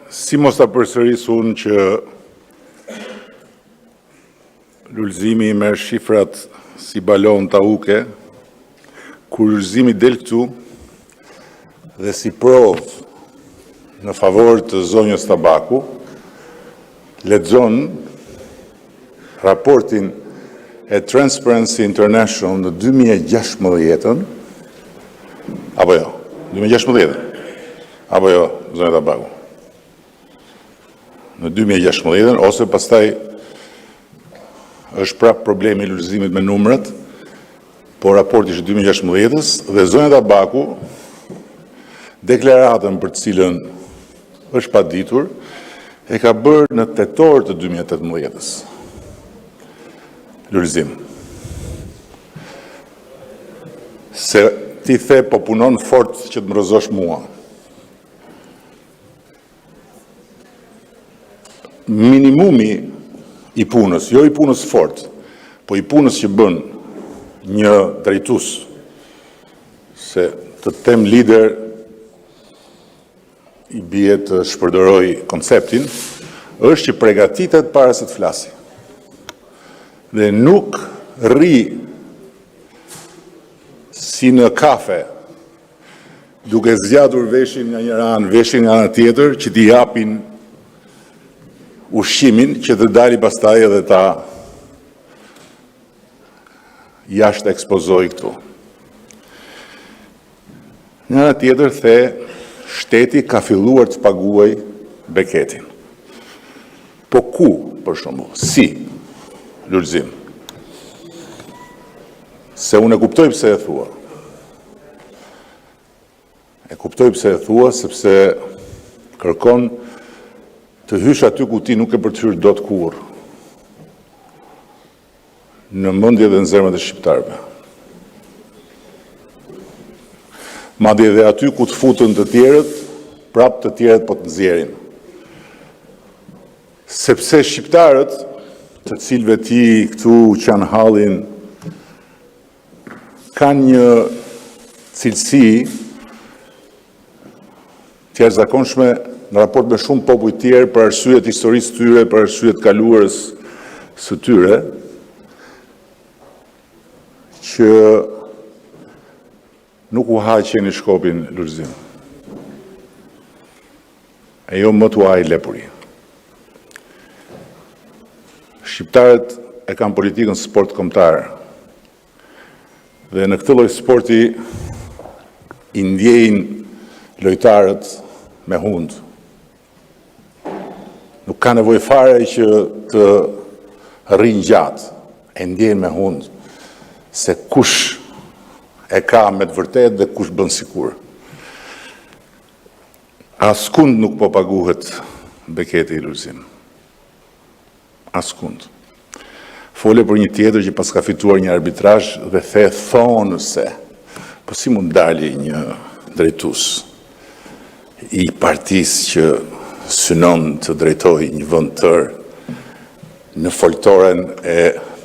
Si mos ta përsëris unë që lullëzimi merr shifrat si balon tauke, kur lullëzimi del këtu dhe si provë në favor të zonjës Tabaku, lexon raportin e Transparency International në 2016, apo jo, 2016, apo jo, zonja Tabaku, në 2016, ose pastaj është prapë problemi i lullëzimit me numrat, po raporti është 2016 dhe zonja Tabaku deklaratën për të cilën është paditur e ka bërë në tetor të 2018. Lullëzim. Se ti the po punon fort që të më rëzosh mua. Minimumi i punës, jo i punës fort, po i punës që bën një drejtues, se të them lider i bie të shpërdoroj konceptin, është që përgatitet para se të flasi. Dhe nuk rri si në kafe, duke zgjatur veshin nga njëra anë, veshin nga ana tjetër, që t'i japin ushqimin që të dali pastaj edhe ta jashtë ekspozoj këtu. Nga ana tjetër the shteti ka filluar të paguaj beketin. Po ku, për shembull, si lullëzim? Se unë e kuptoj pse e thua. E kuptoj pse e thua, sepse kërkon të hysh aty ku ti nuk e për të hyrë dot kurrë, në mendje dhe në zemrat e shqiptarëve. Madje edhe aty ku të futën të tjerët, prapë të tjerët po të nxjerrin. Sepse shqiptarët, të cilëve ti këtu qanë hallin, kanë një cilësi të jashtëzakonshme në raport me shumë popull tjerë për arsyet historisë tyre, për arsyet kaluarës së tyre, që nuk u haqen në shkopin lullëzim. E jo më të uaj lepuri. Shqiptarët e kanë politikën sport kombëtar. Dhe në këtë lloj sporti i ndjejnë lojtarët me hundë. Nuk ka nevojë fare që të rrinë gjatë, e ndjejnë me hundë, se kush e ka me të vërtet dhe kush bën sikur. Askund nuk po paguhet beketi i lullëzim. Askund. Fole për një tjetër që pas ka fituar një arbitrazh dhe thonë se, po si mund dali një drejtues i partisë që synon të drejtoj një vend tërë në foltoren e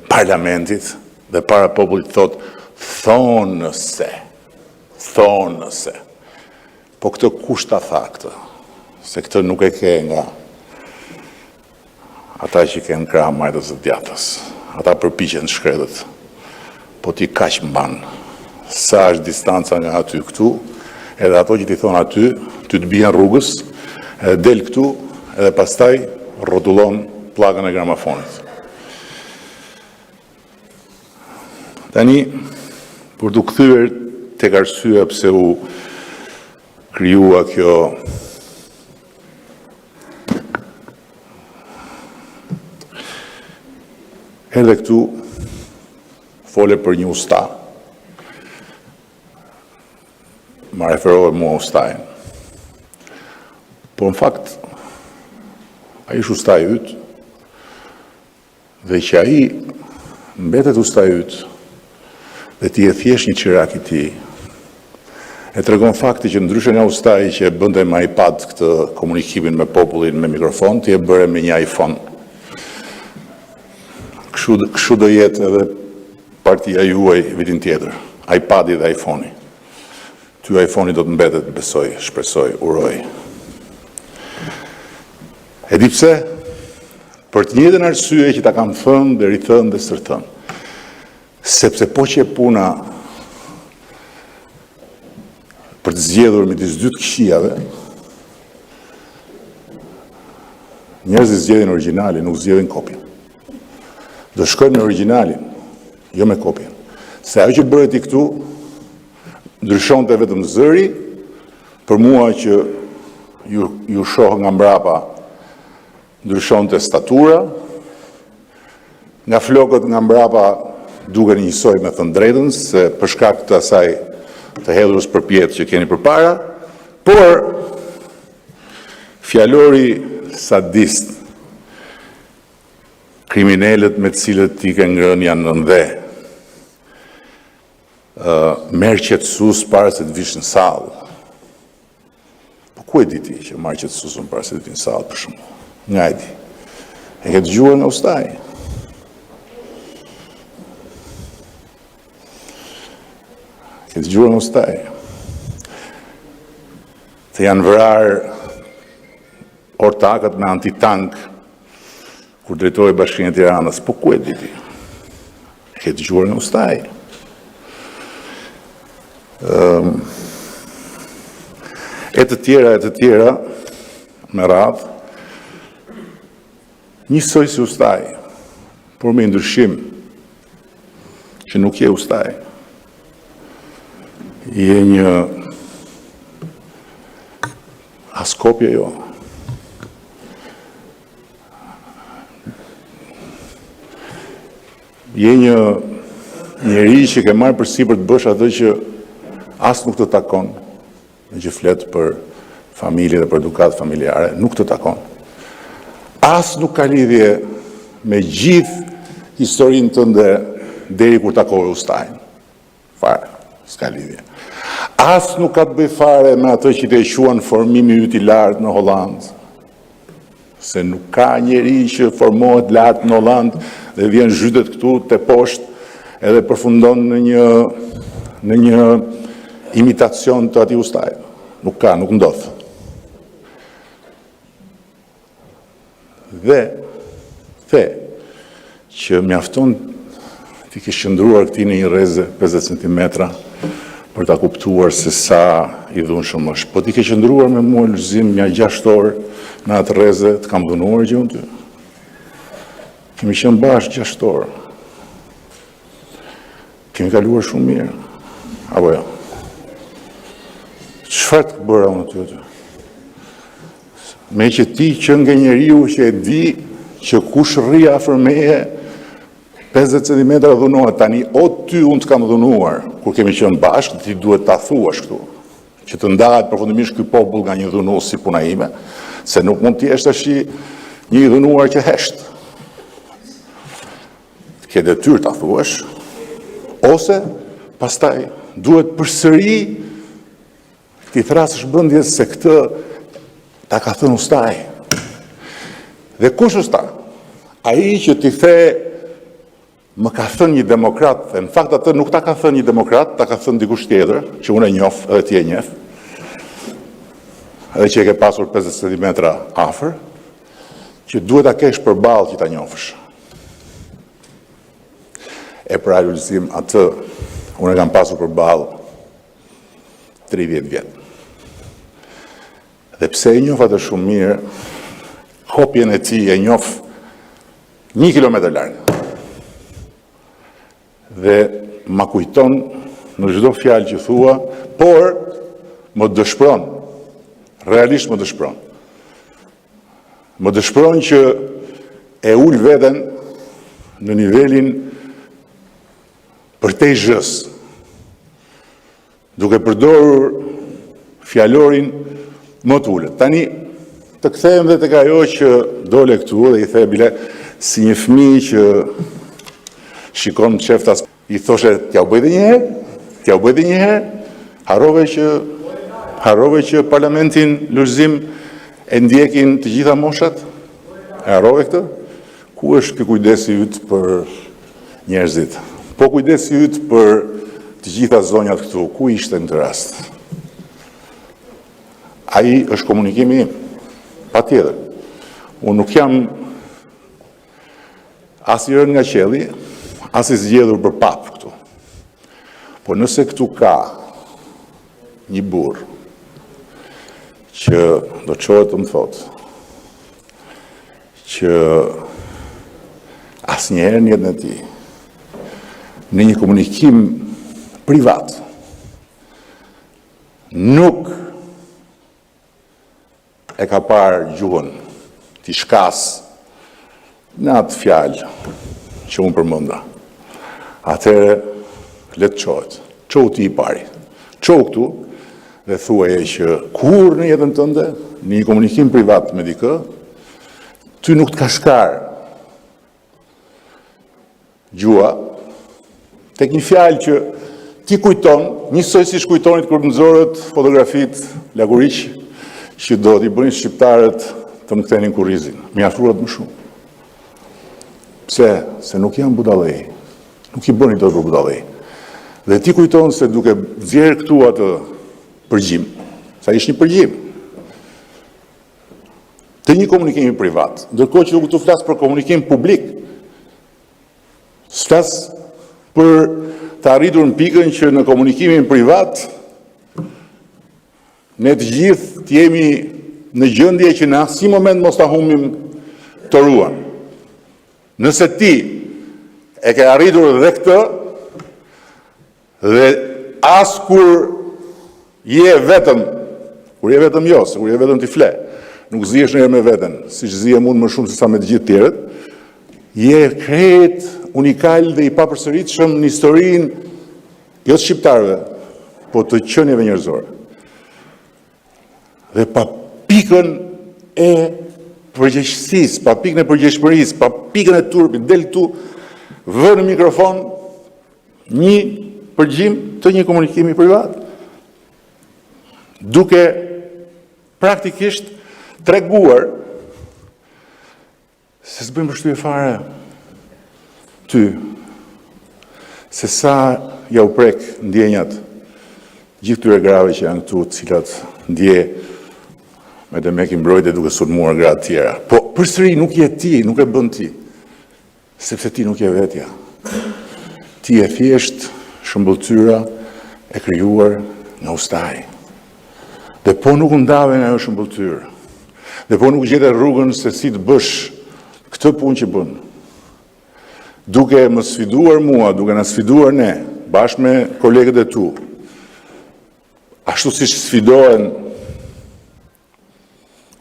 parlamentit dhe para popullit thonë se. Po këtë kush ta tha këtë? Se këtë nuk e ke nga ata që kenë krah majtës dhe djatës. Ata përpiqen shkretët. Po ti kaq mban. Sa është distanca nga aty këtu, edhe ato që ti thonë aty, ty të bien rrugës, edhe del këtu, edhe pastaj rrotullon pllakën e gramofonit. Tani, për të kthyer tek arsyeja pse u krijua kjo edhe këtu fole për një usta. Ma referohet mua ustajnë. Po në fakt, a ish ustaj yt, dhe që a i mbetet ustaj yt, dhe ti e thjesht një qirak i ti, e tregon fakti që ndryshe nga ustaj që e bënde me iPad këtë komunikimin me popullin me mikrofon, ti e bëre me një iPhone. Kështu do jetë edhe partia juaj vitin tjetër, iPadi dhe iPhone-i. Ty iPhone-i do të mbetet, besoj, shpresoj, uroj. E di pse? Për të njëjtën arsye që ta kam thënë dhe rithënë dhe stërthënë. Sepse po që e puna për të zgjedhur midis dy të këshillave, njerëzit zgjedhin origjinalin, nuk zgjedhin kopjen. Do shkojmë në origjinalin, jo me kopjen. Se ajo që bëhet i këtu, ndryshonte vetëm zëri, për mua që ju shoh nga mbrapa, ndryshonte statura, nga flokët nga mbrapa duken njësoj me thënë drejtën, se për shkak të asaj të hedhurës përpjet që keni përpara, por fjalori sadist, kriminalët me të cilët ti ke ngrënë janë në ndhe, merë qetësus para se të vish në sallë. Po ku e di ti që marë qetësusun para se të vish në sallë për shumë? Nga e di. E ke dëgjuar nga ustaj. Ke dëgjuar nga ustaj. Të janë vrarë ortakët me antitank kur drejtoi Bashkinë e Tiranës. Po ku e di ti? E ke dëgjuar nga ustaj. E të tjera, me radhë, njësoj si ustaj, por me ndryshim që nuk je ustaj. Je një askopje jo. Je një njeri që ke marrë përsipër të bësh atë që as nuk të takon, në që fletë për familje dhe për edukatë familjare, nuk të takon. As nuk ka lidhje me gjithë historinë tënde deri kur takove ustajnë. Fare, s'ka lidhje. As nuk ka të bëj fare me atë që të e quan formimi yt i lartë në Hollandë. Se nuk ka njeri që formohet lartë në Hollandë dhe vjen zhytet këtu te poshtë edhe përfundon në një imitacion të ati ustajnë. Nuk ka, nuk ndodh. Dhe që mjafton ti ke shëndruar këti në një rreze 50 cm për ta kuptuar se sa i dhunshëm është. Po ti ke shëndruar me mua Lulzim mja 6 orë në atë rreze të kam dhunuar gjë unë ty. Kemi qenë bashkë 6 orë. Kemi kaluar shumë mirë. Apo jo? Çfarë të bëra unë aty? Me që ti që nga njeriu që e di që kush rri afër meje 50 cm dhunohet, tani o ty unë të kam dhunuar kur kemi qenë bashkë, ti duhet ta thuash këtu që të ndahet përfundimisht ky popull nga një dhunues si puna ime, se nuk mund të jesh tash një i dhunuar që hesht. Ke detyrë ta thuash, ose pastaj duhet përsëri ti thrasësh brëndjes se këtë ta ka thënë ustaj. Dhe kush ustaj? Ai që ti the më ka thënë një demokrat, dhe në fakt atë nuk ta ka thënë një demokrat, ta ka thënë dikush tjetër, që unë e njoh, edhe ti e njeh, edhe që e ke pasur 50 cm afër, që duhet ta kesh përballë që ta njohësh. E pra Lulzim, atë unë e kam pasur përballë 30 vjet. Dhe pse e njoh atë shumë mirë, kopjen e tij e njoh 1 kilometër larg. Dhe ma kujton në çdo fjalë që thua, por më dëshpëron, realisht më dëshpëron. Më dëshpëron që e ul veten në nivelin përtej zhës, duke përdorur fjalorin më të ulët. Tani, të kthehem dhe tek ajo që dole këtu dhe i the bile si një fëmijë që shikon qeftas, i thoshe, t'ja u bëjde njëherë, harrove që parlamentin Lulzim e ndjekin të gjitha moshat, e harrove këtë? Ku është kë kujdesi yt për njerëzit? Po kujdesi yt për të gjitha zonjat këtu, ku ishte në të rast? Ai është komunikimi im, patjetër. Unë nuk jam as i rënë nga qielli, as i zgjedhur për pap këtu. Po nëse këtu ka një burr që do çohet të më thotë që asnjëherë në jetën e tij në një komunikim privat nuk e ka parë gjuhën t'i shkas në atë fjalë që unë përmenda. Atëherë le të çohet. Çohu ti i pari. Çohu këtu dhe thuaje që kur në jetën tënde, në një komunikim privat me dikë, ty nuk të ka shkar gjua tek një fjalë që ti kujton, njësoj si shkujtonit kur nëzorët fotografit laguriq që do t'i bënin shqiptarët të më kthenin kurrizin. Mi afruat më shumë. Pse? Se nuk janë budallej. Nuk i bëni dot për budallej. Dhe ti kujton se duke nxjerrë këtu atë përgjim, sa ish një përgjim, të një komunikimi privat, ndërkohë që nuk të flas për komunikim publik, flas për të arritur në pikën që në komunikimin privat ne të gjithë të jemi në gjendje që në asnjë moment mos ta humbim të ruan. Nëse ti e ke arritur dhe këtë dhe as kur je vetëm, kur je vetëm jo, se kur je vetëm t'i fle, nuk zihesh njëherë me veten, siç zihem unë më shumë se sa me të gjithë tjerët, je krejt unikal dhe i papërsëritshëm në historinë jo të shqiptarëve, po të qenieve njerëzore. Dhe pa pikën e përgjegjësisë, pa pikën e përgjegjshmërisë, pa pikën e turpit, del tu vë në mikrofon një përgjim të një komunikimi privat, duke praktikisht treguar se s'bëjmë përshtypje fare ty, se sa ja u prek ndjenjat gjithë këtyre grave që janë këtu, të cilat ndje me të me mbrojtje duke sulmuar gra të tjera. Po përsëri nuk je ti, nuk e bën ti, sepse ti nuk je vetja. Ti je thjesht shëmbulltyra e krijuar nga ustaj. Dhe po nuk ndave nga ajo shëmbulltyrë. Dhe po nuk gjete rrugën se si të bësh këtë punë që bën. Duke më sfiduar mua, duke na sfiduar ne, bashkë me kolegët e tu, ashtu si sfidohen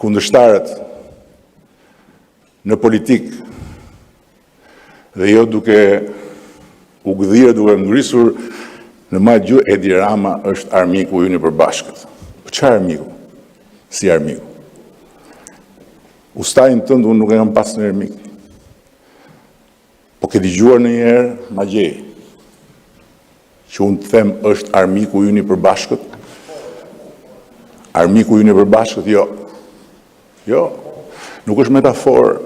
kundërshtarët në politikë, dhe jo duke u gdhirë, duke ngrisur në majtë gjuhë, Edi Rama është armiku ju një përbashkët. Po çfarë armiku? Si armiku? Ustajin tënd unë nuk e kam pas në armik. Po ke dëgjuar ndonjëherë ma gjej që unë të them është armiku ju një përbashkët? Armiku ju një përbashkët? Jo. Jo. Nuk është metaforë.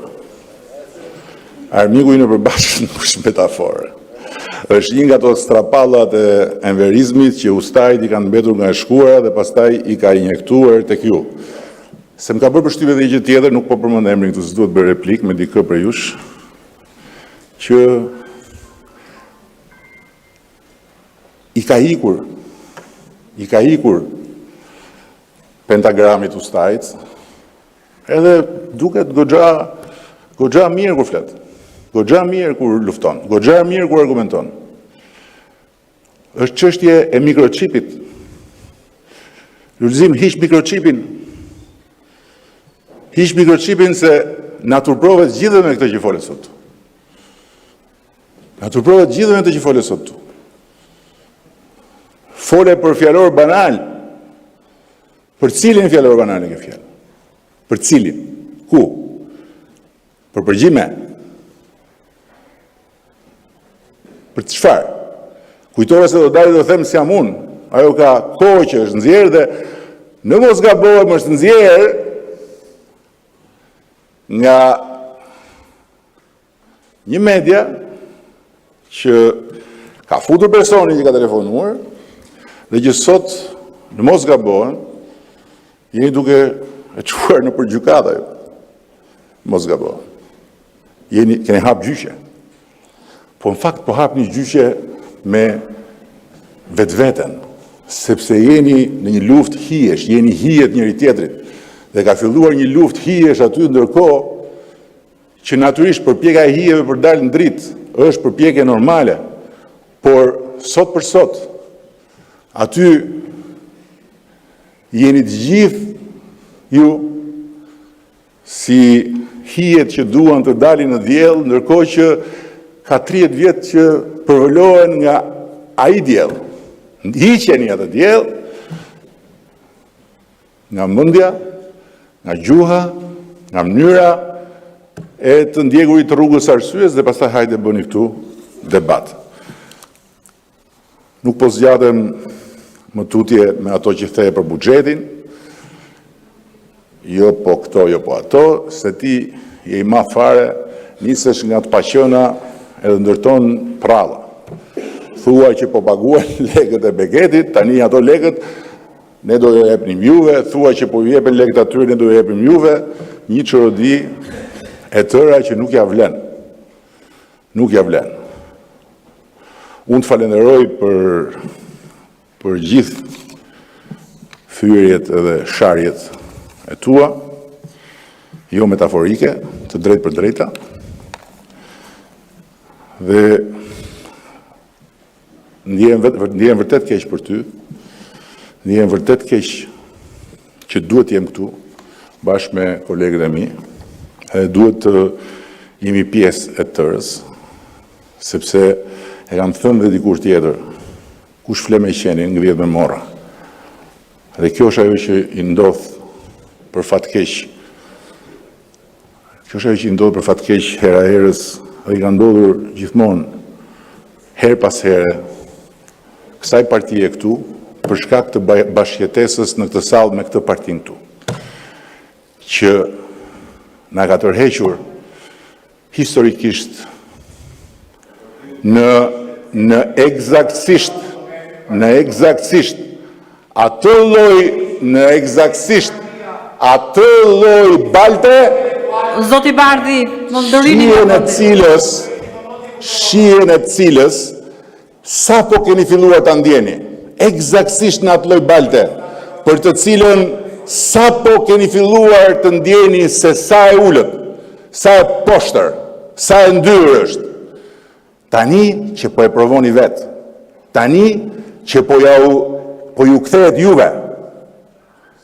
Armiku ju një përbashkët nuk është metaforë. Është një nga ato strapallat e enverizmit që ustajt i kanë mbetur nga e shkuara dhe pastaj i ka injektuar tek ju. Se më ka bërë përshtypje dhe gjë tjetër, nuk po përmend emrin këtu, s'duhet bërë replik me dikë për jush, që i ka ikur pentagramit ustajt, edhe duket goxha mirë kur flet. Goxha mirë kur lufton, goxha mirë kur argumenton. Është çështje e mikrochipit. Lulzim, hiq mikrochipin. Hiq mikrochipin se na turprovet gjithë me këtë që folet sot. Na turprovet gjithë me këtë që folet sot. Fole për fjalor banal. Për cilin fjalor banal e ke fjalë? Për cilin? Ku? Për përgjime? Për të çfarë? Kujtore se do dalë dhe them si jam unë. Ajo ka kohë që është nxjerrë dhe në mos gabohem është nxjerrë nga një media që ka futur personi që ka telefonuar dhe që sot në mos gabohem jeni duke e çuar në përgjykata ju. mos gabo. Keni hap gjyqe. Po në fakt po hap një gjyqe me vetveten, sepse jeni në një luftë hijesh, jeni hijet njëri tjetrit, dhe ka filluar një luftë hijesh aty ndërkohë që natyrisht përpjekja e hijeve për dalë në dritë është përpjekje normale, por sot për sot, aty jeni të gjithë ju si hijet që duan të dalin në diell, ndërkohë që ka 30 vjet që përvëlohen nga ai diell. Hiqeni atë diell nga mendja, nga gjuha, nga mënyra e të ndjekurit të rrugës arsyes dhe pastaj hajde bëni këtu debat. Nuk po zgjatem më tutje me ato që theje për buxhetin, jo po këto, jo po ato, se ti je i madh fare, nisesh nga të paqëna edhe ndërton pralla. Thua që po paguan lekët e Beketit, tani ato lekët ne do ju jepnim juve, thua që po ju jepen lekët atyre, ne do ju jepim juve, një çorodi e tëra që nuk ja vlen. Nuk ja vlen. Unë të falenderoj për gjithë thyrjet edhe sharjet e tua, jo metaforike, të drejtë për drejta, dhe ndjen vërtet keq për ty, ndjen vërtet keq që duhet jem këtu, bashkë me kolegët e mi, edhe duhet të jemi pjesë e tërës, sepse e kam thënë dhe dikush tjetër, kush fle me qenin, ngrihet me morra. Dhe kjo është ajo që i ndodh për fat keq. Kjo është ajo që i ndodh për fat keq hera herës, dhe i ka ndodhur gjithmonë, her pas here, kësaj partije këtu, për shkak të bashkëjetesës në këtë sallë me këtë partin këtu, që na ka tërhequr historikisht në eksaktësisht atë lloj balte, Zoti Bardhi, mund ndërini shihen e cilës sa po keni filluar ta ndjeni, eksaktësisht në atë lloj balte, për të cilën sa po keni filluar të ndjeni se sa e ullët, sa e poshtër, sa e ndyrë është. Tani që po e provoni vetë, tani që po ju kthehet juve,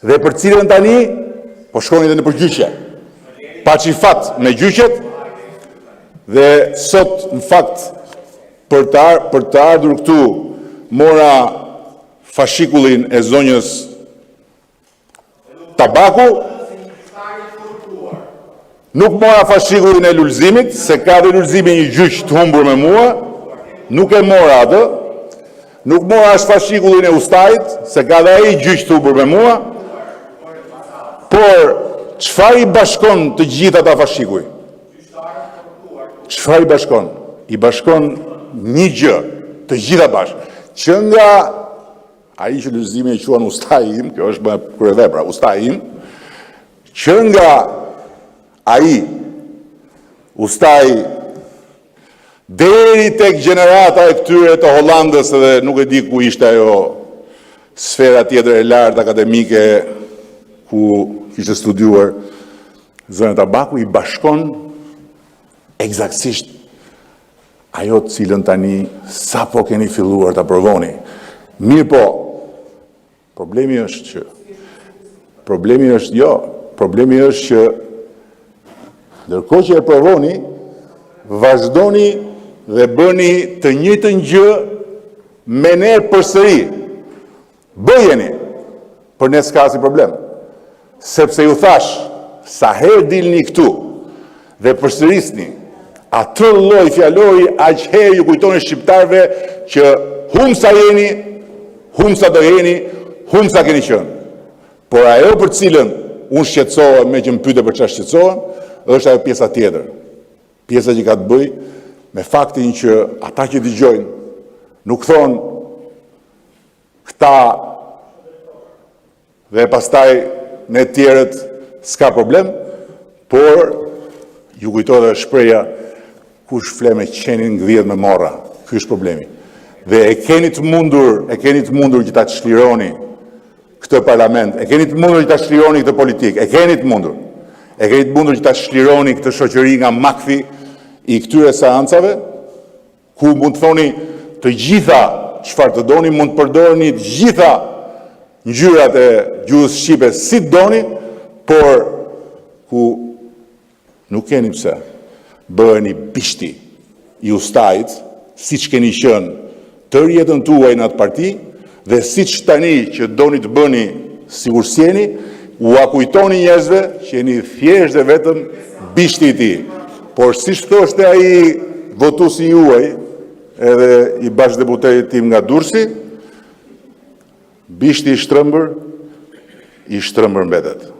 dhe për cilën tani po shkoni dhe në përgjyqje. Pa që i fat me gjyqet, dhe sot në fakt për të ardhur këtu mora fashikullin e zonjës Tabaku, nuk mora fashikullin e Lulzimit, se ka dhe Lulzimi një gjyq të humbur me mua, nuk e mora atë, nuk mora as fashikullin e Ustajit, se ka dhe ai gjyq të humbur me mua, por çfarë i bashkon të gjitha ata fashikuj? Çfarë i bashkon? I bashkon një gjë, të gjitha bashkë, që nga ai që Lulzimi e quan Ustaji im, kjo është më kryevepra, Ustaji im, që nga ai Ustaji deri tek gjenerata e këtyre të Hollandës, dhe nuk e di ku ishte ajo sfera tjetër e lartë akademike ku kishte studiuar zonja Tabaku, i bashkon eksaktësisht ajo të cilën tani sa po keni filluar ta provoni. Mirë po, problemi është që ndërkohë që e provoni, vazhdoni dhe bëni të njëjtën gjë me ne përsëri. Bëjeni, për ne s'ka asnjë problem. Sepse ju thash, sa herë dilni këtu dhe përsërisni atë lloj fjalori, aq herë ju kujtoni shqiptarëve që humsa jeni, humsa do jeni, humsa keni qenë. Por ajo për cilën unë shqetësohem, me që më pyete për çfarë shqetësohem, është ajo pjesa tjetër. Pjesa që ka të bëjë me faktin që ata që dëgjojnë nuk thonë këta dhe pastaj me tjerët s'ka problem, por ju kujtohet dhe shpreja kush fle me qenin ngdhiet me morra. Ky është problemi. Dhe e keni të mundur që ta çlironi këtë parlament, e keni të mundur që ta çlironi këtë politikë, e keni të mundur që ta çlironi këtë shoqëri nga makthi i këtyre seancave, ku mund të thoni të gjitha çfarë të doni, mund të përdorni të gjitha ngjyrat e gjuhës shqipe si të doni, por ku nuk keni pse bëheni bishti i ustajit, siç keni qenë tërë jetën tuaj në atë parti, dhe siç tani që doni të bëni sikur sjeni, u akujtoni njerëzve që jeni thjesht dhe vetëm bishti i tij. Por siç thoshte ai votuesi juaj, edhe i bashkëdeputetit tim nga Durrësi, bishti i shtrëmbër mbetet.